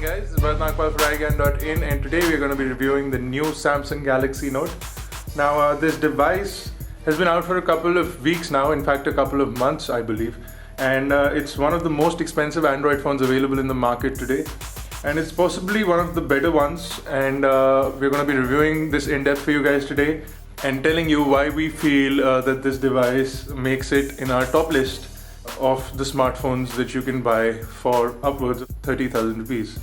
guys, this is Bharat for iGyaan.in, and today we are going to be reviewing the new Samsung Galaxy Note. Now this device has been out for a couple of weeks now, in fact a couple of months I believe, and it's one of the most expensive Android phones available in the market today, and it's possibly one of the better ones, and we're going to be reviewing this in depth for you guys today and telling you why we feel that this device makes it in our top list of the smartphones that you can buy for upwards of 30,000 rupees.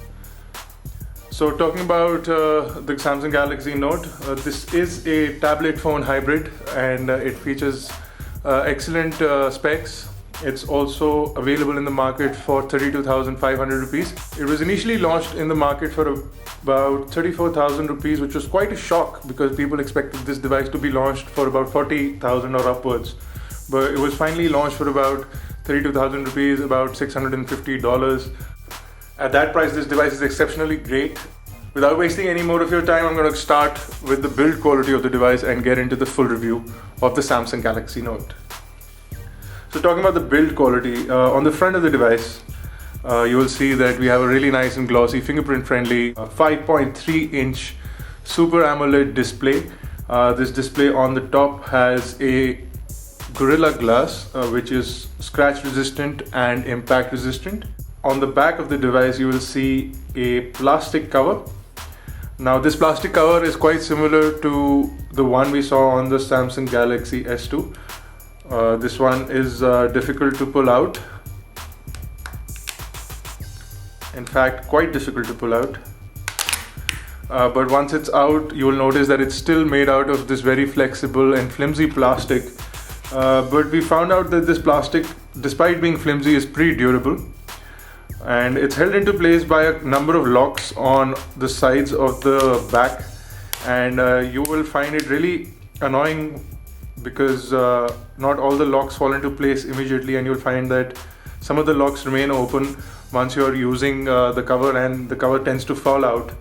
So talking about the Samsung Galaxy Note, this is a tablet phone hybrid, and it features excellent specs. It's also available in the market for 32,500 rupees. It was initially launched in the market for about 34,000 rupees, which was quite a shock because people expected this device to be launched for about 40,000 or upwards. But it was finally launched for about 32,000 rupees, about $650. At that price, this device is exceptionally great. Without wasting any more of your time, I'm going to start with the build quality of the device and get into the full review of the Samsung Galaxy Note. So talking about the build quality, on the front of the device, you will see that we have a really nice and glossy, fingerprint-friendly 5.3-inch Super AMOLED display. This display on the top has a Gorilla Glass, which is scratch resistant and impact resistant. On the back of the device you will see a plastic cover. Now this plastic cover is quite similar to the one we saw on the Samsung Galaxy S2. This one is difficult to pull out. In fact, quite difficult to pull out. But once it's out, you will notice that it's still made out of this very flexible and flimsy plastic. But we found out that this plastic, despite being flimsy, is pretty durable, and it's held into place by a number of locks on the sides of the back, and you will find it really annoying because not all the locks fall into place immediately, and you'll find that some of the locks remain open once you're using the cover, and the cover tends to fall out.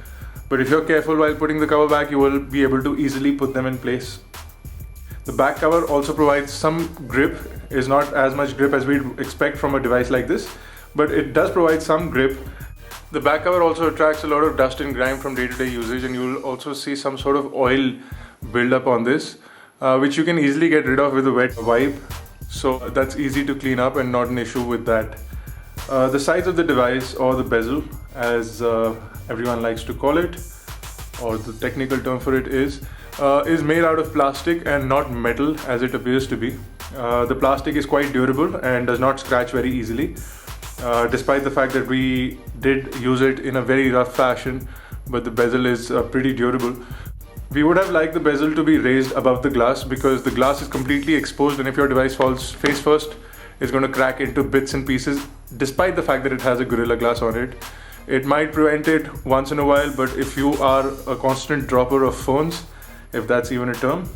But if you're careful while putting the cover back, you will be able to easily put them in place. The back cover also provides some grip. It's not as much grip as we'd expect from a device like this, but it does provide some grip. The back cover also attracts a lot of dust and grime from day-to-day usage, and you'll also see some sort of oil buildup on this, which you can easily get rid of with a wet wipe. So that's easy to clean up and not an issue with that. The sides of the device, or the bezel as everyone likes to call it, or the technical term for it is made out of plastic and not metal as it appears to be. The plastic is quite durable and does not scratch very easily, despite the fact that we did use it in a very rough fashion, but the bezel is pretty durable. We would have liked the bezel to be raised above the glass because the glass is completely exposed, and if your device falls face first, it's going to crack into bits and pieces, despite the fact that it has a Gorilla Glass on it. It might prevent it once in a while, but if you are a constant dropper of phones, if that's even a term,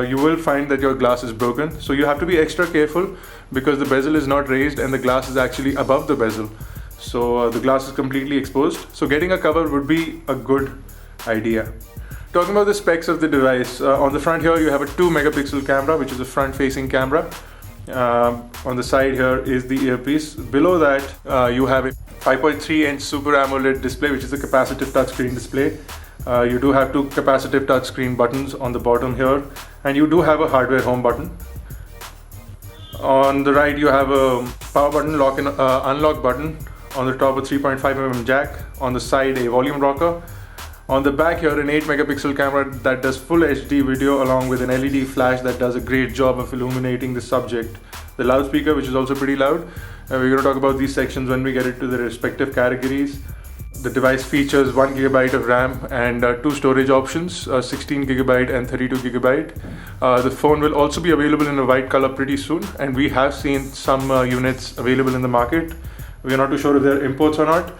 you will find that your glass is broken. So you have to be extra careful because the bezel is not raised and the glass is actually above the bezel. So the glass is completely exposed. So getting a cover would be a good idea. Talking about the specs of the device, on the front here you have a 2-megapixel camera, which is a front-facing camera. On the side here is the earpiece. Below that you have a 5.3-inch Super AMOLED display, which is a capacitive touchscreen display. You do have 2 capacitive touchscreen buttons on the bottom here, and you do have a hardware home button. On the right you have a power button, lock and unlock button. On the top a 3.5mm jack. On the side a volume rocker. On the back here an 8-megapixel camera that does full HD video along with an LED flash that does a great job of illuminating the subject. The loudspeaker, which is also pretty loud. We're going to talk about these sections when we get into the respective categories. The device features 1 GB of RAM and 2 storage options, 16 GB and 32 GB. The phone will also be available in a white color pretty soon, and we have seen some units available in the market. We are not too sure if they're imports or not,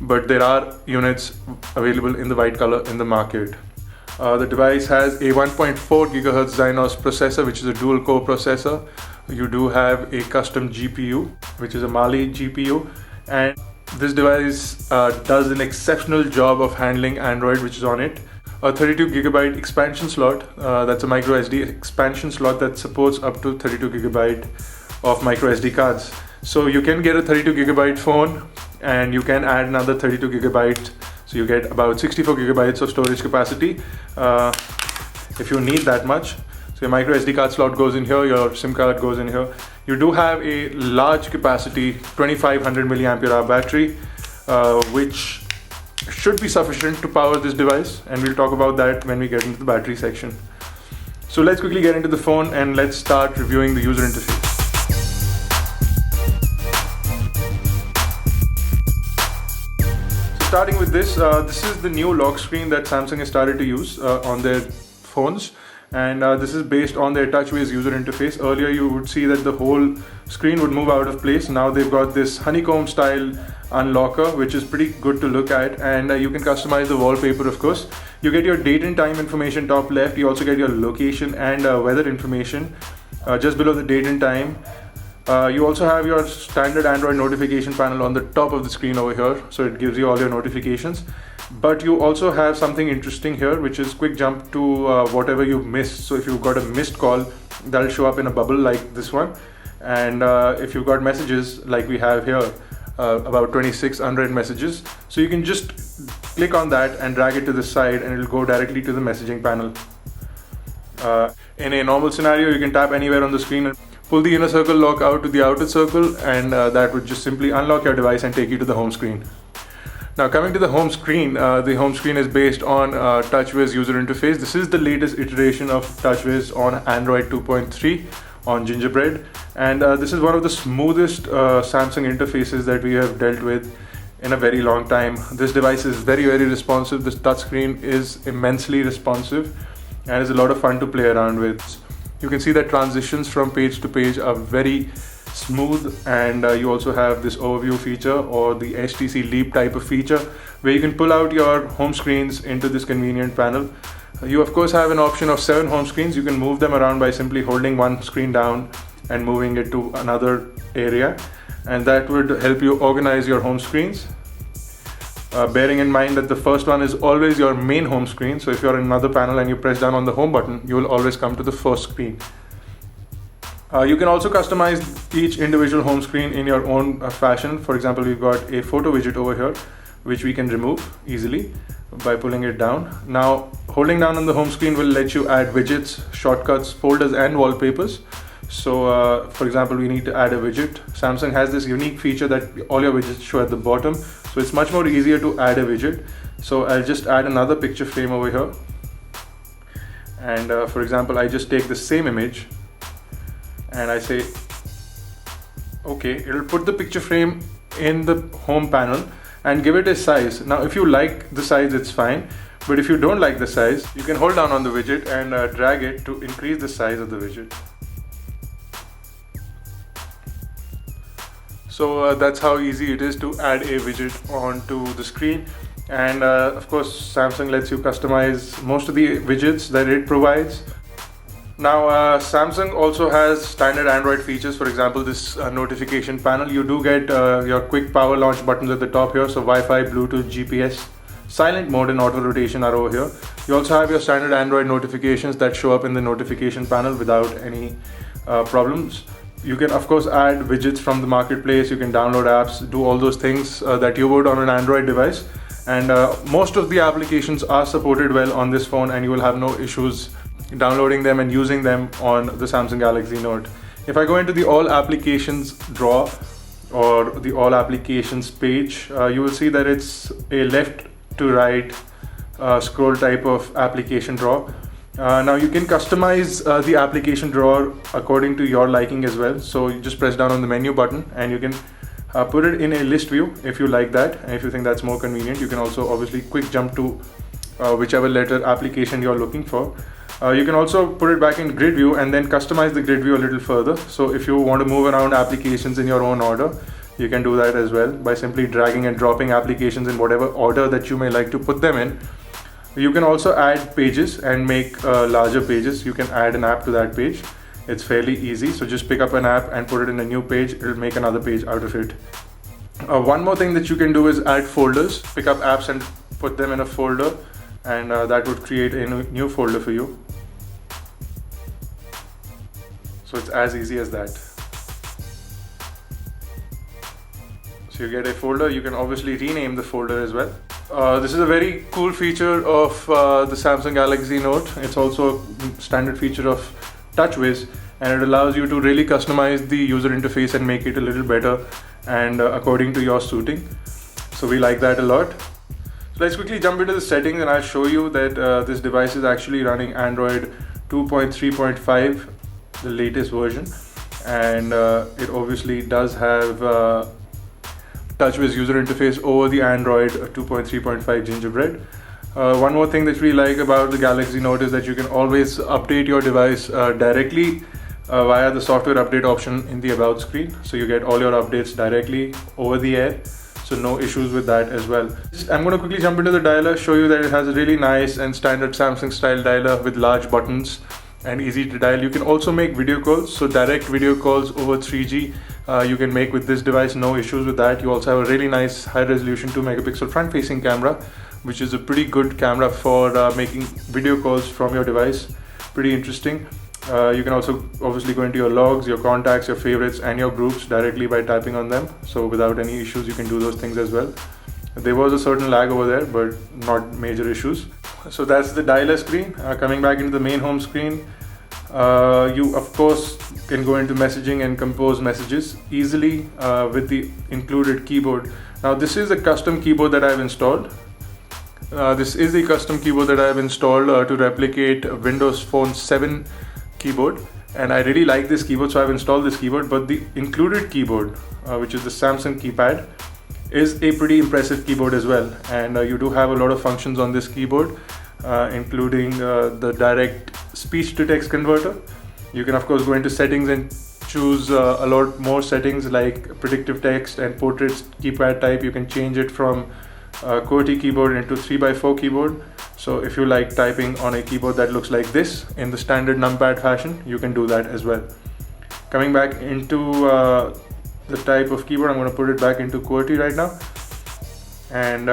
but there are units available in the white color in the market. The device has a 1.4 GHz Exynos processor, which is a dual core processor. You do have a custom GPU, which is a Mali GPU, and this device does an exceptional job of handling Android, which is on it. A 32 GB expansion slot, that's a micro SD expansion slot that supports up to 32 GB of micro SD cards. So you can get a 32 GB phone and you can add another 32 gigabytes, so you get about 64 gigabytes of storage capacity if you need that much. So your micro SD card slot goes in here, your SIM card goes in here. You do have a large capacity 2500 milliampere hour battery, which should be sufficient to power this device, and we'll talk about that when we get into the battery section. So let's quickly get into the phone and let's start reviewing the user interface. So starting with this is the new lock screen that Samsung has started to use on their phones, and this is based on their TouchWiz user interface. Earlier you would see that the whole screen would move out of place. Now they've got this honeycomb style unlocker, which is pretty good to look at, and you can customize the wallpaper. Of course, you get your date and time information top left. You also get your location and weather information just below the date and time. You also have your standard Android notification panel on the top of the screen over here, so it gives you all your notifications. But you also have something interesting here, which is quick jump to whatever you've missed. So if you've got a missed call, that'll show up in a bubble like this one, and if you've got messages like we have here, about 26 unread messages, so you can just click on that and drag it to the side and it'll go directly to the messaging panel. In a normal scenario, you can tap anywhere on the screen and pull the inner circle lock out to the outer circle, and that would just simply unlock your device and take you to the home screen. Now coming to the home screen, the home screen is based on TouchWiz user interface. This is the latest iteration of TouchWiz on Android 2.3 on Gingerbread, and this is one of the smoothest Samsung interfaces that we have dealt with in a very long time. This device is very responsive. This touchscreen is immensely responsive and is a lot of fun to play around with. You can see that transitions from page to page are very smooth, and you also have this overview feature, or the HTC Leap type of feature, where you can pull out your home screens into this convenient panel. You of course have an option of 7 home screens. You can move them around by simply holding one screen down and moving it to another area, and that would help you organize your home screens. Bearing in mind that the first one is always your main home screen, so if you're in another panel and you press down on the home button, you will always come to the first screen. You can also customize each individual home screen in your own fashion. For example, we've got a photo widget over here, which we can remove easily by pulling it down. Now, holding down on the home screen will let you add widgets, shortcuts, folders and wallpapers. So for example, we need to add a widget. Samsung has this unique feature that all your widgets show at the bottom, so it's much more easier to add a widget. So I'll just add another picture frame over here, and for example, I just take the same image and I say okay. It'll put the picture frame in the home panel and give it a size. Now if you like the size, it's fine, but if you don't like the size, you can hold down on the widget and drag it to increase the size of the widget. So that's how easy it is to add a widget onto the screen. And of course, Samsung lets you customize most of the widgets that it provides. Now Samsung also has standard Android features. For example, this notification panel, you do get your quick power launch buttons at the top here, so Wi-Fi, Bluetooth, GPS, silent mode and auto rotation are over here. You also have your standard Android notifications that show up in the notification panel without any problems. You can of course add widgets from the marketplace. You can download apps, do all those things that you would on an Android device, and most of the applications are supported well on this phone, and you will have no issues downloading them and using them on the Samsung Galaxy Note. If I go into the all applications drawer or the all applications page, you will see that it's a left to right scroll type of application drawer. Now you can customize the application drawer according to your liking as well. So you just press down on the menu button and you can put it in a list view if you like that, and if you think that's more convenient. You can also obviously quick jump to whichever letter application you're looking for. You can also put it back in grid view and then customize the grid view a little further. So if you want to move around applications in your own order, you can do that as well by simply dragging and dropping applications in whatever order that you may like to put them in. You can also add pages and make larger pages. You can add an app to that page. It's fairly easy. So just pick up an app and put it in a new page. It'll make another page out of it. One more thing that you can do is add folders. Pick up apps and put them in a folder, and that would create a new folder for you. So it's as easy as that. So you get a folder. You can obviously rename the folder as well. This is a very cool feature of the Samsung Galaxy Note. It's also a standard feature of TouchWiz, and it allows you to really customize the user interface and make it a little better and according to your suiting. So we like that a lot. So let's quickly jump into the settings, and I'll show you that this device is actually running Android 2.3.5, the latest version, and it obviously does have TouchWiz user interface over the Android 2.3.5 Gingerbread. One more thing that we like about the Galaxy Note is that you can always update your device directly via the software update option in the about screen. So you get all your updates directly over the air. So no issues with that as well. I'm going to quickly jump into the dialer, show you that it has a really nice and standard Samsung style dialer with large buttons and easy to dial. You can also make video calls, so direct video calls over 3G you can make with this device, no issues with that. You also have a really nice high resolution 2 megapixel front facing camera, which is a pretty good camera for making video calls from your device. Pretty interesting. You can also obviously go into your logs, your contacts, your favorites and your groups directly by tapping on them. So without any issues you can do those things as well. There was a certain lag over there, but not major issues. So that's the dialer screen. Coming back into the main home screen, you of course can go into messaging and compose messages easily with the included keyboard. Now this is a custom keyboard that I've installed. To replicate Windows Phone 7 keyboard, and I really like this keyboard, so I've installed this keyboard. But the included keyboard, which is the Samsung keypad, is a pretty impressive keyboard as well, and you do have a lot of functions on this keyboard, including the direct speech to text converter. You can of course go into settings and choose a lot more settings like predictive text and portrait keypad type. You can change it from QWERTY keyboard into 3x4 keyboard. So if you like typing on a keyboard that looks like this in the standard numpad fashion, you can do that as well. Coming back into the type of keyboard, I'm going to put it back into QWERTY right now. And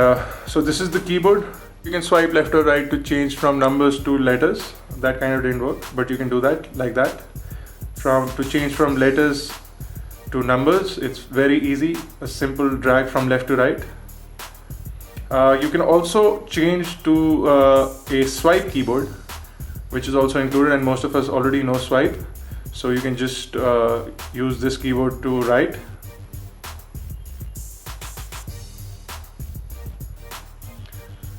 so this is the keyboard. You can swipe left or right to change from numbers to letters. That kind of didn't work, but you can do that like that. To change from letters to numbers, it's very easy. A simple drag from left to right. You can also change to a swipe keyboard, which is also included, and most of us already know swipe. So you can just use this keyboard to write.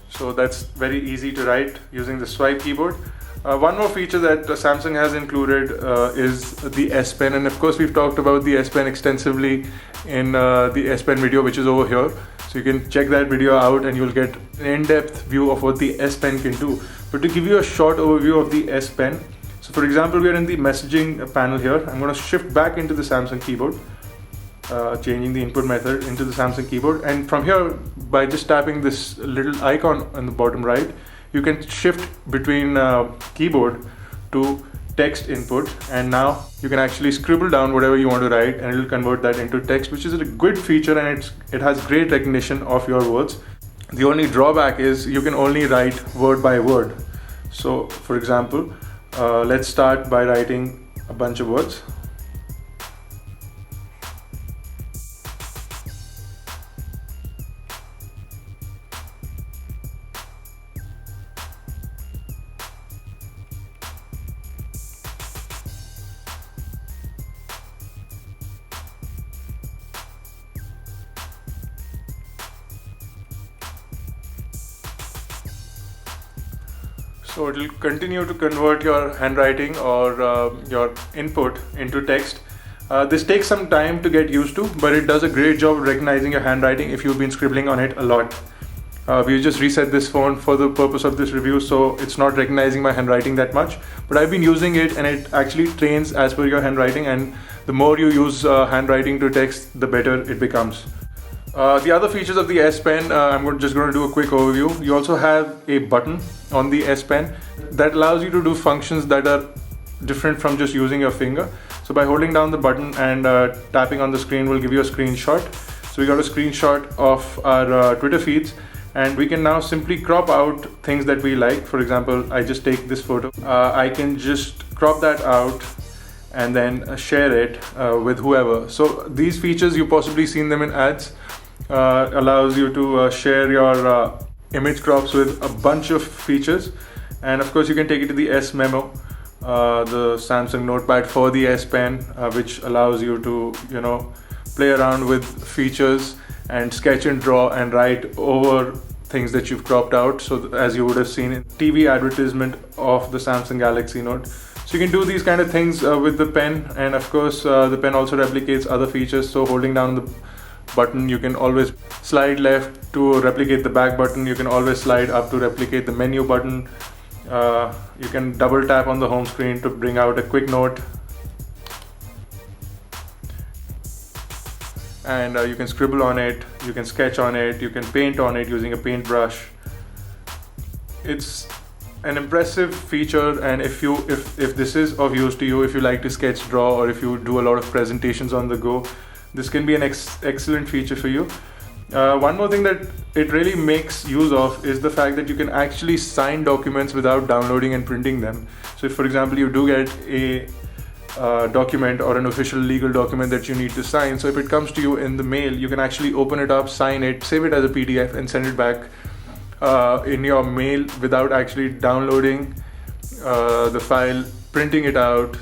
So that's very easy to write using the swipe keyboard. One more feature that Samsung has included is the S Pen, and of course we've talked about the S Pen extensively in the S Pen video, which is over here. So you can check that video out and you'll get an in-depth view of what the S Pen can do. But to give you a short overview of the S Pen, so for example, we are in the messaging panel here. I'm going to shift back into the Samsung keyboard, changing the input method into the Samsung keyboard, and from here, by just tapping this little icon on the bottom right, you can shift between keyboard to text input, and now you can actually scribble down whatever you want to write and it will convert that into text, which is a good feature, and it has great recognition of your words. The only drawback is you can only write word by word. So for example, let's start by writing a bunch of words. So it will continue to convert your handwriting or your input into text. This takes some time to get used to, but it does a great job of recognizing your handwriting if you've been scribbling on it a lot. We just reset this phone for the purpose of this review, so it's not recognizing my handwriting that much, but I've been using it and it actually trains as per your handwriting, and the more you use handwriting to text, the better it becomes. The other features of the S Pen, I'm just going to do a quick overview. You also have a button on the S Pen that allows you to do functions that are different from just using your finger. So by holding down the button and tapping on the screen will give you a screenshot. So we got a screenshot of our Twitter feeds, and we can now simply crop out things that we like. For example, I just take this photo. I can just crop that out and then share it with whoever. So these features, you've possibly seen them in ads, allows you to share your image crops with a bunch of features, and of course you can take it to the S Memo, the Samsung Notepad for the S Pen, which allows you to play around with features and sketch and draw and write over things that you've cropped out. So as you would have seen in TV advertisement of the Samsung Galaxy Note. So you can do these kind of things with the pen, and of course the pen also replicates other features. So holding down the button, you can always slide left to replicate the back button. You can always slide up to replicate the menu button. You can double tap on the home screen to bring out a quick note, and you can scribble on it, you can sketch on it, you can paint on it using a paintbrush. It's an impressive feature, and if this is of use to you, if you like to sketch, draw, or if you do a lot of presentations on the go, this can be an excellent feature for you. One more thing that it really makes use of is the fact that you can actually sign documents without downloading and printing them. So if, for example, you do get a document or an official legal document that you need to sign, so if it comes to you in the mail, you can actually open it up, sign it, save it as a PDF, and send it back in your mail without actually downloading the file, printing it out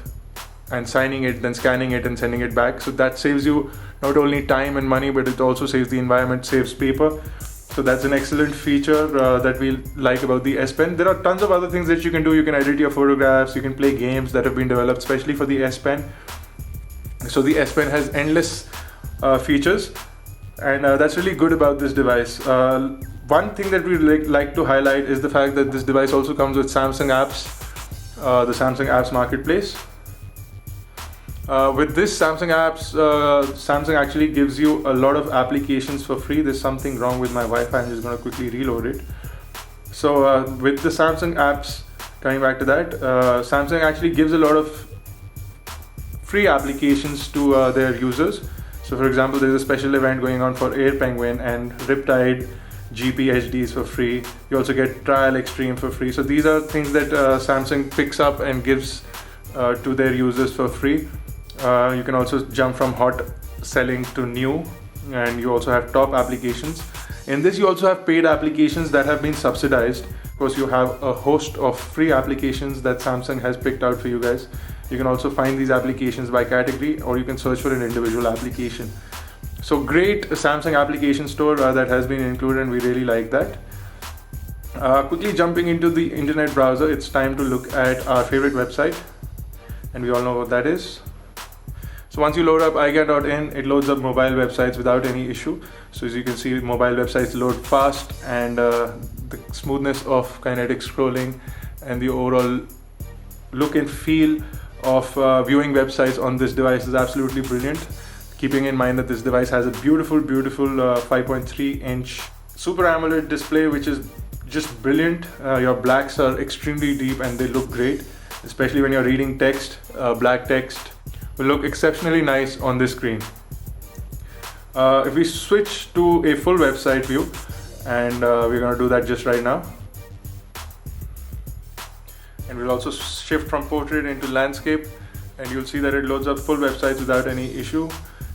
and signing it, then scanning it and sending it back. So that saves you not only time and money, but it also saves the environment, saves paper. So that's an excellent feature that we like about the S Pen. There are tons of other things that you can do. You can edit your photographs, you can play games that have been developed especially for the S Pen. So the S Pen has endless features, and that's really good about this device. One thing that we like to highlight is the fact that this device also comes with Samsung apps, the Samsung Apps Marketplace. With this Samsung apps, Samsung actually gives you a lot of applications for free. There's something wrong with my Wi-Fi. I'm just going to quickly reload it. So with the Samsung apps, coming back to that, Samsung actually gives a lot of free applications to their users. So for example, there's a special event going on for Air Penguin and Riptide GP HDs for free. You also get Trial Extreme for free. So these are things that Samsung picks up and gives to their users for free. You can also jump from hot selling to new, and you also have top applications. In this, you also have paid applications that have been subsidized. Of course, you have a host of free applications that Samsung has picked out for you guys. You can also find these applications by category, or you can search for an individual application. So great Samsung application store that has been included, and we really like that. Quickly jumping into the internet browser, it's time to look at our favorite website, and we all know what that is. So once you load up iGyaan.in, it loads up mobile websites without any issue. So as you can see, mobile websites load fast, and the smoothness of kinetic scrolling and the overall look and feel of viewing websites on this device is absolutely brilliant. Keeping in mind that this device has a beautiful 5.3-inch Super AMOLED display, which is just brilliant. Your blacks are extremely deep and they look great, especially when you're reading text. Black text will look exceptionally nice on this screen. If we switch to a full website view, and we're going to do that just right now, and we'll also shift from portrait into landscape, and you'll see that it loads up full websites without any issue.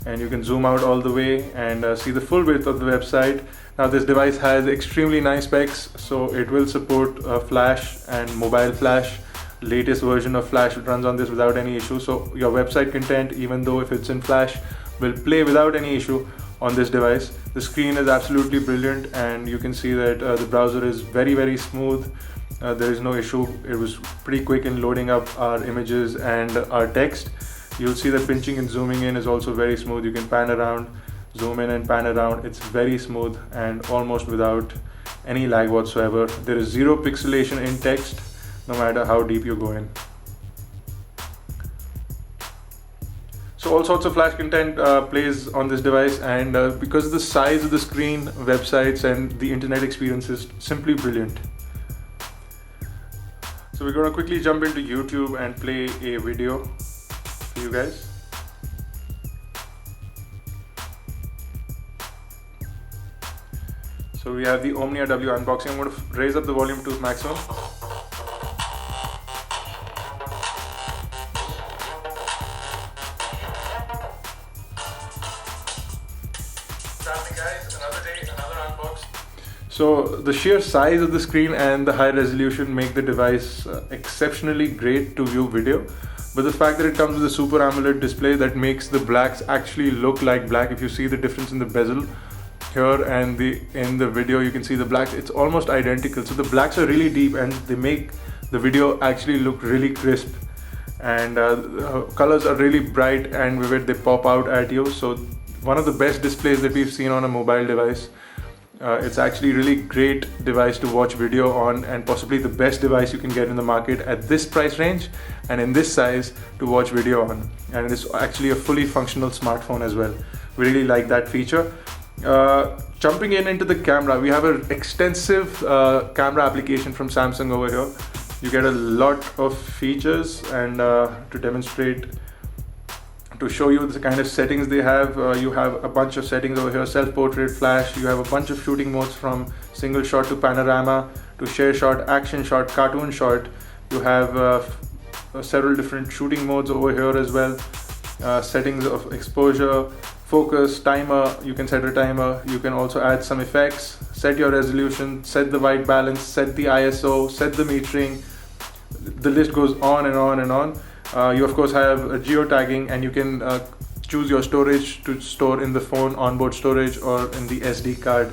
And you can zoom out all the way and see the full width of the website. Now this device has extremely nice specs, so it will support Flash and mobile Flash. Latest version of Flash runs on this without any issue. So your website content, even though if it's in Flash, will play without any issue on this device. The screen is absolutely brilliant, and you can see that the browser is very smooth. There is no issue. It was pretty quick in loading up our images and our text. You'll see that pinching and zooming in is also very smooth. You can pan around, zoom in and pan around. It's very smooth and almost without any lag whatsoever. There is zero pixelation in text, no matter how deep you go in. So all sorts of Flash content plays on this device, and because of the size of the screen, websites and the internet experience is simply brilliant. So we're going to quickly jump into YouTube and play a video for you guys. So we have the Omnia W unboxing. I'm going to raise up the volume to maximum. What's happening, guys? So the sheer size of the screen and the high resolution make the device exceptionally great to view video. But the fact that it comes with a Super AMOLED display that makes the blacks actually look like black. If you see the difference in the bezel here and in the video, you can see the blacks, it's almost identical. So the blacks are really deep and they make the video actually look really crisp. And colors are really bright and vivid, they pop out at you. So one of the best displays that we've seen on a mobile device. It's actually a really great device to watch video on, and possibly the best device you can get in the market at this price range and in this size to watch video on. And it's actually a fully functional smartphone as well. We really like that feature. Jumping into the camera, we have an extensive camera application from Samsung over here. You get a lot of features, and to demonstrate, to show you the kind of settings they have, you have a bunch of settings over here: self-portrait, flash. You have a bunch of shooting modes from single shot to panorama to share shot, action shot, cartoon shot. You have several different shooting modes over here as well. Settings of exposure, focus, timer. You can set a timer. You can also add some effects, set your resolution, set the white balance, set the ISO, set the metering. The list goes on and on and on. You of course have geotagging, and you can choose your storage to store in the phone, onboard storage, or in the SD card.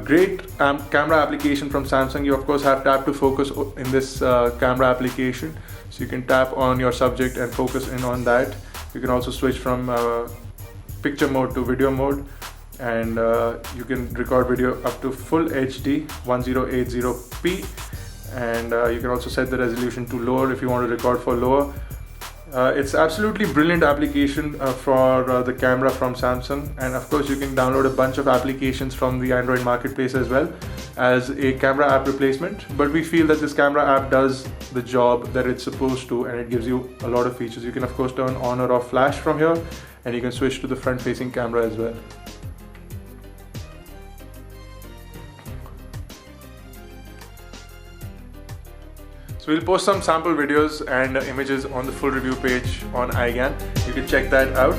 Great camera application from Samsung. You of course have tap to focus in this camera application, so you can tap on your subject and focus in on that. You can also switch from picture mode to video mode, and you can record video up to full HD 1080p. And you can also set the resolution to lower if you want to record for lower. It's absolutely brilliant application for the camera from Samsung, and of course you can download a bunch of applications from the Android marketplace as well as a camera app replacement. But we feel that this camera app does the job that it's supposed to, and it gives you a lot of features. You can of course turn on or off flash from here, and you can switch to the front facing camera as well. So we'll post some sample videos and images on the full review page on iGyaan. You can check that out.